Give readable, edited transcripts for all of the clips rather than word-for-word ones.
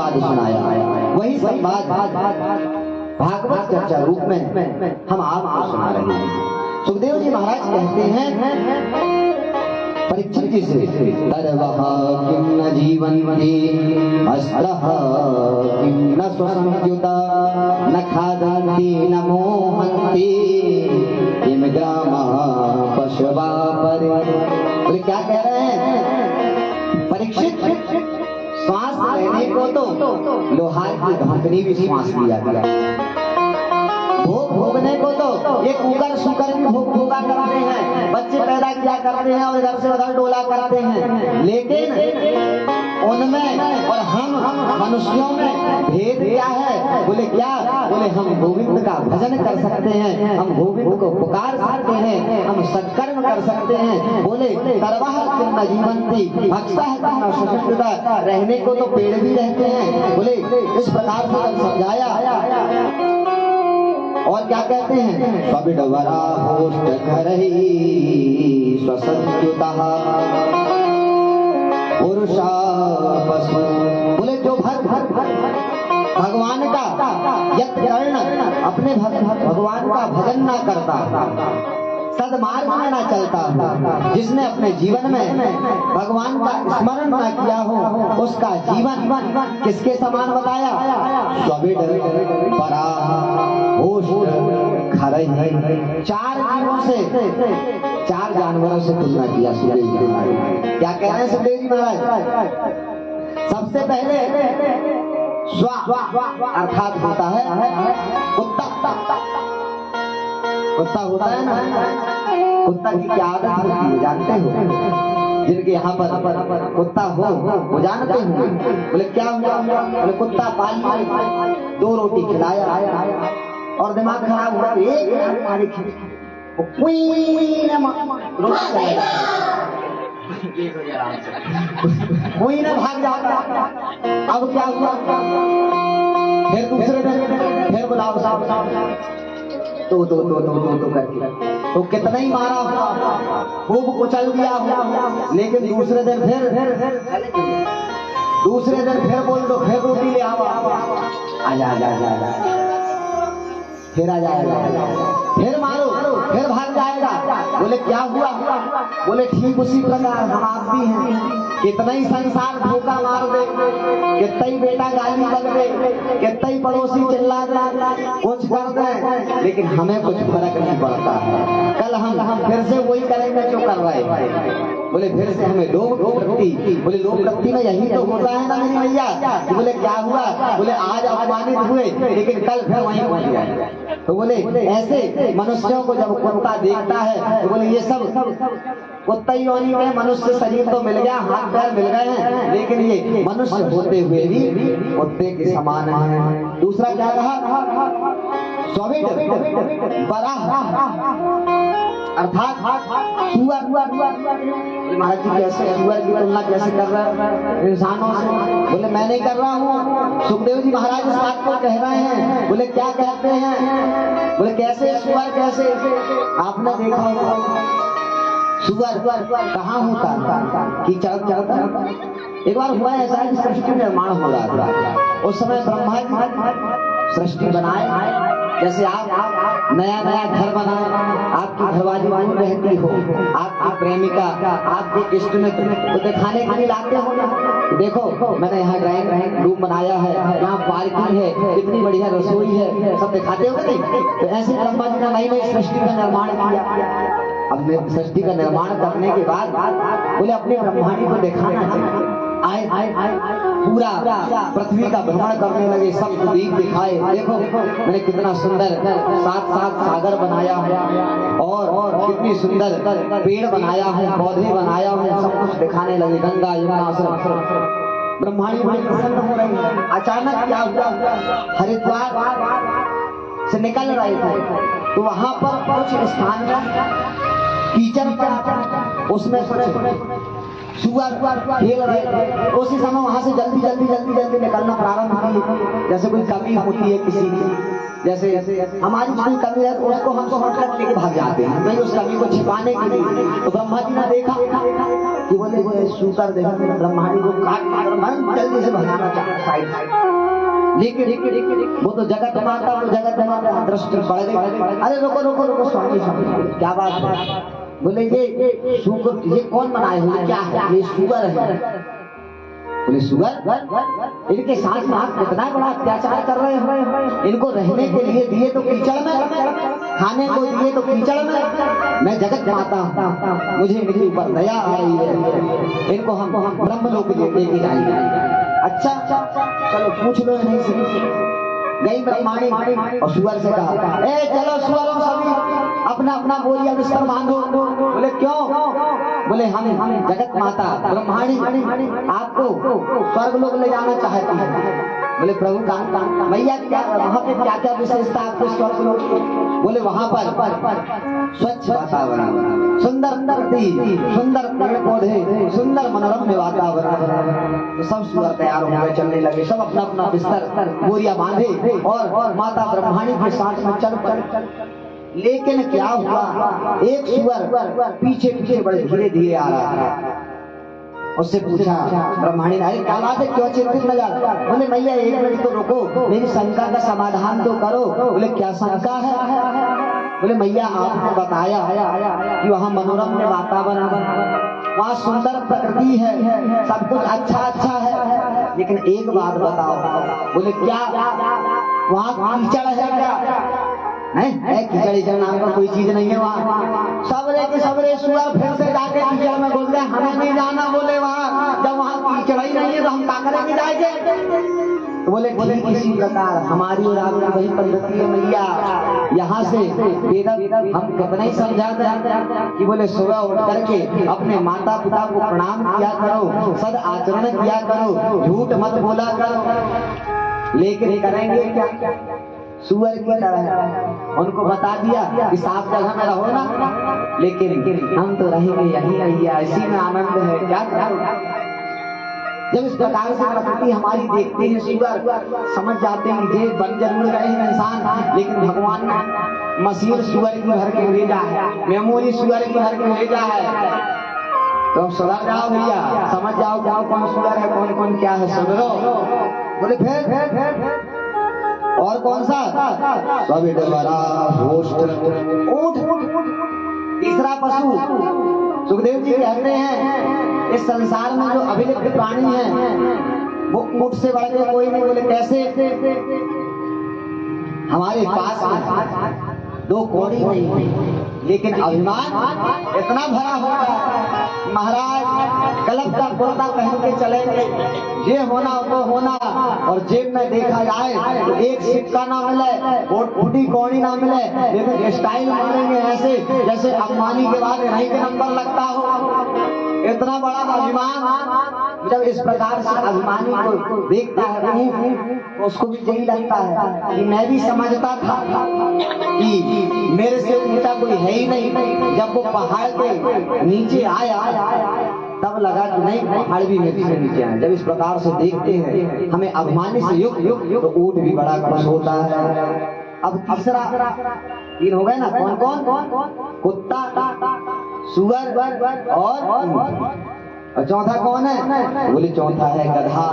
संवाद सुनाया। वही संवाद भागवत चर्चा रूप में हम आपको सुना रहे हैं। सुखदेव जी महाराज कहते हैं परीक्षित जी से, तरवः किं न जीवन्ति अस्तः किं न स्वसंयुता न खादन्ति न मोहन्ति किम ग्रामा पशवा परे। बोले क्या कह रहे हैं परीक्षित? श्वास लेने को तो लोहार की धमकनी भी श्वास लिया गया, भोग भोगने को तो ये कुकर सुकर भी भोग भोगा करते हैं, बच्चे पैदा किया करते हैं और इधर से उधर डोला करते हैं, लेकिन उनमें और हम मनुष्यों में भेद क्या है? बोले क्या? बोले हम गोविंद का भजन कर सकते हैं, हम गोविंद को पुकार सकते हैं, हम सत्कर्म कर सकते हैं। बोले तरवः किं न जीवन्ति भक्षः किं न स्वसंयुता, रहने को तो पेड़ भी रहते हैं। बोले इस प्रकार से जब समझाया और क्या कहते हैं, स्वविडवरा होष्ट घरहि स्वसंयुतः पुरुषा पशु। बोले जो भगवान का यत् कर्ण अपने भगवान का भजन ना करता, सदमार्ग में ना चलता, जिसने अपने जीवन में भगवान का स्मरण ना किया हो, उसका जीवन किसके समान बताया? स्वविडवरा होष्ट घरहि। चार जानवरों से तुलना किया सुखदेव जी महाराज। क्या कह रहे हैं सुखदेव जी महाराज? सबसे पहले स्व अर्थात होता है कुत्ता। कुत्ता होता है ना, कुत्ता की क्या आदत होती है जानते हो? जिनके यहाँ पर कुत्ता हो वो जानते हो। बोले क्या हुआ? बोले कुत्ता पाल 2 रोटी खिलाया और दिमाग खराब हुआ, कोई ना भाग जाता। अब क्या हुआ? फिर दूसरे दिन फिर बुलाओ साहब तो करके तो कितना ही मारा हुआ, खूब कुचल दिया हुआ, लेकिन दूसरे दिन फिर बोल दो, फिर रोटी ले आओ, आजा फिर आ जाएगा, फिर मारो, फिर भाग जाएगा। बोले क्या हुआ? बोले ठीक उसी प्रकार हम आप भी हैं, कितना ही संसार धोखा मार दे, कितना ही बेटा गाली बक दे, कितना ही पड़ोसी चिल्ला दे, कुछ कर दे, लेकिन हमें कुछ फर्क नहीं पड़ता है। कल हम फिर से वही करेंगे जो कर रहे हैं। बोले फिर से हमें लोग वृत्ति, बोले लोग वृत्ति में यही तो होता है ना मेरी भैया। बोले क्या हुआ? बोले आज अपमानित हुए, लेकिन कल फिर वहीं पहुंच गए। तो बोले ऐसे मनुष्यों को जब कुत्ता देखता है तो बोले ये सब कुत्ता ही योनि में मनुष्य शरीर तो मिल गया, हाथ पैर मिल गए हैं, लेकिन ये मनुष्य होते हुए भी कुत्ते के समान है। दूसरा क्या कहा? स्वविड बरा अर्थात सुअर। महाराज जी कैसे सुअर की तुलना कैसे कर रहा है इंसानों से? बोले मैं नहीं कर रहा हूँ, सुखदेव जी महाराज इस बात को कह रहे हैं। बोले क्या कहते हैं? बोले कैसे सुअर? कैसे? आपने देखा होगा सुअर कहाँ होता कि चढ़ता। एक बार हुआ ऐसा है कि सृष्टि निर्माण हो रहा था, उस समय ब्रह्मा जी सृष्टि बनाए, जैसे आप नया घर बनाए, आपकी घरवाली दूर रहती हो, आपकी प्रेमिका, आपके इष्ट मित्र तो दिखाने के लिए लाते हो ना, देखो मैंने यहाँ ड्राइंग रूम बनाया है, यहाँ पार्किंग है, इतनी बढ़िया रसोई है, सब दिखाते हो नहीं? तो ऐसे ब्रह्मा जी ने नई सृष्टि का निर्माण किया। अब सृष्टि का निर्माण करने के बाद बोले अपने ब्रह्मांड को दिखाना चाहिए। आए पूरा पृथ्वी का भ्रमण करने लगे, सब दीप दिखाए, देखो मैंने कितना सुंदर 7 सागर बनाया है और कितनी सुंदर पेड़ बनाया है, पौधे बनाया है, सब कुछ दिखाने लगे, गंगा यमुना सब। ब्रह्मांड बड़ी प्रसन्न हो रही है। अचानक क्या हुआ? हरिद्वार से निकल रहे थे तो वहां पर कुछ स्थान में कीचड़ पड़ा, उसमें सुअर खेल रहे। उसी समय वहां से जल्दी निकलना प्रारंभ किया। जैसे कोई कमी होती है किसी की, जैसे हमारी कोई कमी है तो उसको हम शॉर्टकट लेके भाग जाते हैं भाई उस कमी को छिपाने के लिए। तो ब्रह्मा जी ने देखा कि बोले सुअर देखा ब्रह्मा जी को काट जल्दी से भगाना चाहता साइड। लेकिन वो तो जगत माता, वो जगत माता दृष्टि बढ़ गई। अरे रुको रुको रुको स्वामी स्वामी, क्या बात है? बोले ये सुगर, ये कौन बनाए हुए, क्या है ये? सुगर है। बोले सुगर? इनके साथ में आप कितना बड़ा अत्याचार कर रहे हैं। इनको रहने के लिए दिए तो कीचड़ में, खाने को दिए तो कीचड़ में। मैं जगत माता हूँ, मुझे मेरे ऊपर दया आ रही है, इनको हम ब्रह्मलोक लेके जाएंगे। अच्छा चलो पूछ लो नहीं से। गई ब्रह्माणी और सुअर से कहा, ए चलो सुअरों सभी अपना अपना बोरिया बिस्तर बांधो। बोले क्यों? बोले हम जगत माता ब्रह्माणी आपको स्वर्ग लोक ले जाना चाहती है। बोले प्रभु कहाँ? भैया क्या वहाँ पे क्या क्या विशेषता आपको स्वर्ग लोक? बोले वहाँ पर स्वच्छ वातावरण, सुंदर धरती, सुंदर पेड़ पौधे, सुंदर मनोरम वातावरण। तो सब सुअर तैयार हो गए, चलने लगे, सब अपना अपना बिस्तर बोरिया बांधे और माता ब्रह्माणी के साथ में चल पड़े। लेकिन क्या हुआ, एक सुअर पीछे पीछे बड़े धीरे धीरे आ रहा है। उससे पूछा ब्रह्माणी ने, अरे क्या बात है, क्यों चिंतित नजर? बोले भैया एक मिनट तो रुको, मेरी शंका का समाधान तो करो। बोले क्या शंका है? बोले भैया आपने बताया कि वहाँ मनोरम वातावरण, वहाँ सुंदर प्रकृति है, सब कुछ अच्छा अच्छा है, लेकिन एक बात बताओ। बोले क्या? वहाँ कीचड़ है क्या? नहीं, कीचड़ नाम का कोई चीज नहीं है वहाँ। सबरे के सबरे सुअर फिर से जाके कीचड़ में बोलते हैं हमें नहीं जाना। बोले वहाँ जब वहाँ कीचड़ ही नहीं है तो हम क्या करेंगे जाएंगे? तो बोले किसी प्रकार हमारी और आपकी वही पद्धति है मैया। यहाँ से हम कितना ही समझाते कि बोले सुबह उठ करके अपने माता पिता को प्रणाम किया करो, सद आचरण किया करो, झूठ मत बोला करो। लेकिन करेंगे क्या? सुअर की तरह उनको बता दिया कि साफ जगह में रहो ना, लेकिन हम तो रहेंगे यही भैया, इसी में आनंद है, क्या करो? जब इस प्रकार से प्रकृति हमारी देखते हैं, सुअर समझ जाते हैं कि ये बन जरूर गए हैं इंसान, लेकिन भगवान ने मसीह सुअर की भर के भेजा है, मेमोरी सुअर की भर के भेजा है। तो अब सुधर जाओ भैया, समझ जाओ जाओ कौन सुअर है, कौन कौन क्या है, सुधरो। बोले फिर और कौन सा? ऊंट, तीसरा पशु। सुखदेव जी कहते हैं इस संसार में जो अभिलिप्त प्राणी है वो ऊंट से बढ़ के कोई नहीं। बोले कैसे? हमारे पास दो कौड़ी नहीं, लेकिन अभिमान इतना भरा हुआ है। महाराज गलत का कुर्ता पहन के चलेंगे, ये होना वो होना, और जेब में देखा जाए तो एक सिक्का ना मिले, फूटी कौड़ी ना मिले, लेकिन स्टाइल मारेंगे ऐसे जैसे अंबानी के बाद नहीं के नंबर लगता हो। इतना बड़ा अभिमान। जब इस प्रकार से अभिमानी को देखता है तो उसको भी यही लगता है कि मैं भी समझता था कि मेरे से ऊंचा कोई है ही नहीं। जब वो पहाड़ के नीचे आया तब लगा कि नहीं, पहाड़ भी मेरे से नीचे आए। जब इस प्रकार से देखते हैं हमें अभिमानी से युक्त, तो ऊंट भी बड़ा खुश होता है। अब तीसरा तीन हो गए ना, कौन कौन? कुत्ता, सुअर और चौथा कौन है? बोले चौथा है गधा।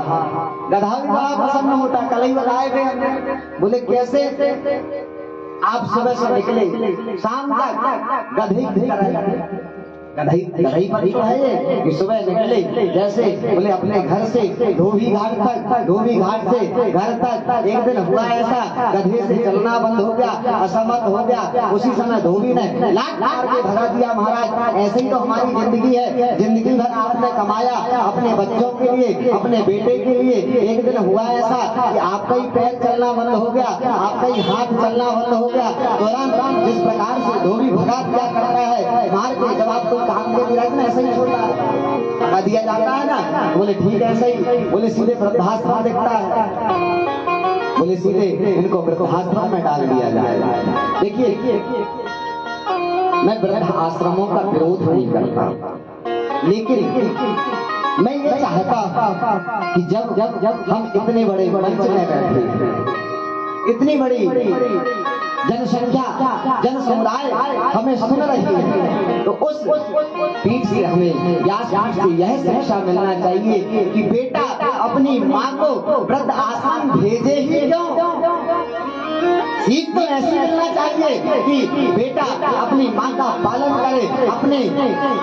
गधा भी बड़ा प्रसन्न होता, कल ही बताए थे। बोले कैसे? आप सुबह से निकले शाम तक गधे की तरह, गधई पर तो है ये कि सुबह निकले जैसे बोले अपने घर से धोबी घाट तक, धोबी घाट से घर तक। एक दिन हुआ ऐसा, गधे से चलना बंद हो गया, असमर्थ हो गया, उसी समय धोबी ने लात मार के भगा दिया। महाराज ऐसे ही तो हमारी जिंदगी है, जिंदगी भर आपने कमाया अपने बच्चों के लिए, अपने बेटे के लिए। एक दिन हुआ ऐसा कि आपका ही पैर चलना बंद हो गया, आपका ही हाथ चलना बंद हो गया। तुरंत जिस प्रकार से धोबी भगा दिया करता है मार के, जब आपको काम के लिए ना ऐसा ही छोटा भगा दिया जाता है ना। बोले ठीक है ऐसा ही। बोले सीधे वृद्धाश्रम दिखता है, बोले सीधे इनको वृद्धाश्रम में डाल दिया जाएगा। देखिए मैं वृद्ध आश्रमों का विरोध नहीं करता, लेकिन मैं ये चाहता कि जब हम इतने बड़े मंच में बैठे, इतनी बड़ी जनसंख्या, जन समुदाय हमें सुन रही है, तो उस पीठ से हमें व्यास से यह शिक्षा मिलना चाहिए कि बेटा अपनी माँ को वृद्ध आश्रम भेजे ही सीख तो ऐसी मिलना चाहिए कि बेटा अपनी माँ का पालन करे, अपने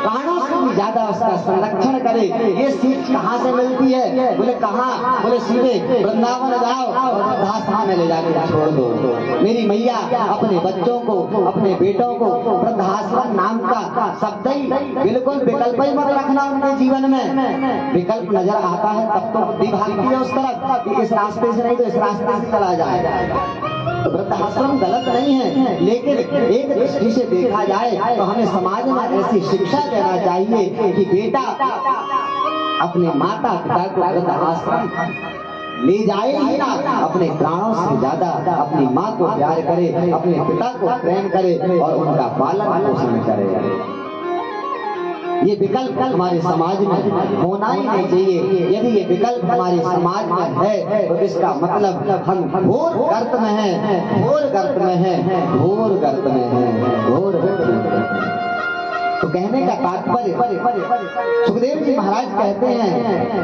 प्राणों से भी ज्यादा उसका संरक्षण करे। ये सीख कहाँ से मिलती है? बोले कहाँ? बोले सीधे वृंदावन जाओ और वृद्धाश्रम में ले जाकर छोड़ दो। मेरी मैया अपने बच्चों को, अपने बेटों को वृद्धाश्रम नाम का शब्द ही बिल्कुल विकल्प ही मत रखना उनके जीवन में। विकल्प नजर आता है तब तो बुद्धि भागती है उस तरफ कि इस रास्ते से नहीं तो इस रास्ते से चला जाए। वृद्धाश्रम गलत नहीं है, लेकिन एक दृष्टि से देखा जाए तो हमें समाज में ऐसी शिक्षा देना चाहिए कि बेटा अपने माता पिता को वृद्धाश्रम ले जाए ही ना, अपने प्राणों से ज्यादा अपनी माँ को प्यार करे, अपने पिता को प्रेम करे और उनका पालन पोषण करे। ये विकल्प हमारे समाज में होना ही नहीं चाहिए। यदि ये विकल्प हमारे समाज में है तो इसका मतलब हम घोर गर्त में हैं, घोर गर्त में हैं, घोर गर्त में हैं, घोर गर्त में हैं। तो कहने का तात्पर्य सुखदेव जी महाराज कहते हैं